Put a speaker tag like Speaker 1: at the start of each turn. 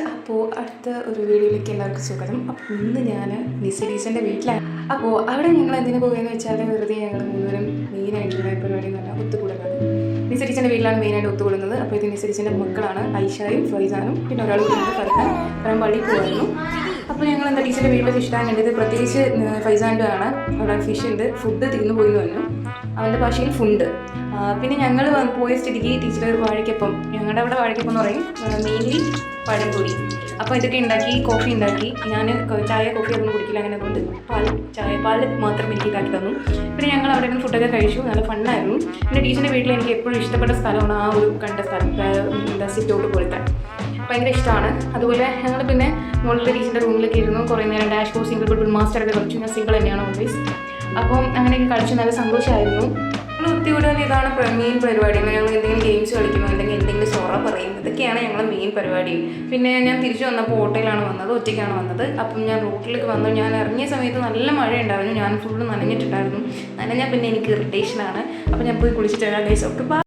Speaker 1: അപ്പോൾ അടുത്ത ഒരു വീഡിയോയിലേക്ക് എല്ലാവർക്കും സ്വാഗതം. അപ്പോൾ ഇന്ന് ഞാൻ നിസരീസിൻ്റെ വീട്ടിലാണ്. അപ്പോൾ അവിടെ ഞങ്ങൾ എന്തിനു പോകുകയെന്ന് വെച്ചാൽ വെറുതെ ഞങ്ങൾ മൂന്നുപേരും മെയിനായിട്ടുള്ള പരിപാടി എന്ന് പറഞ്ഞാൽ ഒത്തുകൂടലാണ്. നിസരീസിൻ്റെ വീട്ടിലാണ് മെയിനായിട്ട് ഒത്തുകൂടുന്നത്. അപ്പോൾ ഇത് നിസരീസിൻ്റെ മക്കളാണ്, ഐഷായും ഫൈസാനും, പിന്നെ ഒരാൾ കൂടി ഫർഹാൻ പള്ളിയിൽ പോകുമായിരുന്നു. അപ്പോൾ ഞങ്ങൾ എന്താ ടീച്ചറിൻ്റെ വീട്ടിൽ ഫിഷ് ടാങ്ക് ഉണ്ട്. പ്രത്യേകിച്ച് ഫൈസാൻ്റെ ആണ്. അവിടെ ഫിഷ് ഉണ്ട്, ഫുഡ് തിന്നു പോയി എന്ന് പറഞ്ഞു, അവൻ്റെ ഭാഷയിൽ ഫുഡ്. പിന്നെ ഞങ്ങൾ പോയ സ്ഥിതിക്ക് ടീച്ചർ വാഴയ്ക്കപ്പം, ഞങ്ങളുടെ അവിടെ വാഴയ്ക്കപ്പം എന്ന് പറയും, മെയിൻലി പഴംപൊരി. അപ്പോൾ ഇതൊക്കെ ഉണ്ടാക്കി, കോഫി ഉണ്ടാക്കി. ഞാൻ ചായ കോഫി അതൊന്നും കുടിക്കില്ല, അങ്ങനെ അതുകൊണ്ട് പാൽ മാത്രം എനിക്ക് ഉണ്ടാക്കി തന്നു. പിന്നെ ഞങ്ങൾ അവിടെ നിന്ന് ഫുഡൊക്കെ കഴിച്ചു, നല്ല ഫണ്ണായിരുന്നു. പിന്നെ ടീച്ചറിൻ്റെ വീട്ടിൽ എനിക്ക് എപ്പോഴും ഇഷ്ടപ്പെട്ട സ്ഥലമാണ് ആ ഒരു കണ്ട സ്ഥലം, എന്താ സിറ്റ് ഔട്ട് പോലത്തെ, ഭയങ്കര ഇഷ്ടമാണ്. അതുപോലെ ഞങ്ങൾ പിന്നെ മുകളിലെ ടീച്ചറിൻ്റെ റൂമിലൊക്കെ ഇരുന്നു കുറേ നേരം ഡാഷ് ബോർഡ് സിംഗിൾ ബെഡ്റൂം മാസ്റ്ററൊക്കെ കളിച്ചു. ഞാൻ സിംഗിൾ തന്നെയാണ് ഓൾവേസ്. അപ്പം അങ്ങനെയൊക്കെ കളിച്ചു, നല്ല സന്തോഷമായിരുന്നു. ഞങ്ങൾ ഒത്തുകൂടാൻ ഇതാണ് മെയിൻ പരിപാടി. ഞങ്ങൾ എന്തെങ്കിലും ഗെയിംസ് കളിക്കുന്നു, അല്ലെങ്കിൽ എന്തെങ്കിലും സൊറ പറയും, ഇതൊക്കെയാണ് ഞങ്ങളുടെ മെയിൻ പരിപാടി. പിന്നെ ഞാൻ തിരിച്ചു വന്നപ്പോൾ ഓട്ടോയിലാണ് വന്നത്, ഒറ്റയ്ക്കാണ് വന്നത്. അപ്പം ഞാൻ റോട്ടിലേക്ക് വന്നു. ഞാൻ ഇറങ്ങിയ സമയത്ത് നല്ല മഴ ഉണ്ടായിരുന്നു, ഞാൻ ഫുള്ള് നനഞ്ഞിട്ടുണ്ടായിരുന്നു. നനഞ്ഞാൽ പിന്നെ എനിക്ക് ഇറിറ്റേഷനാണ്. അപ്പോൾ ഞാൻ പോയി കുളിച്ചിട്ട് വരാം ഗൈസ്. ഓക്കെ.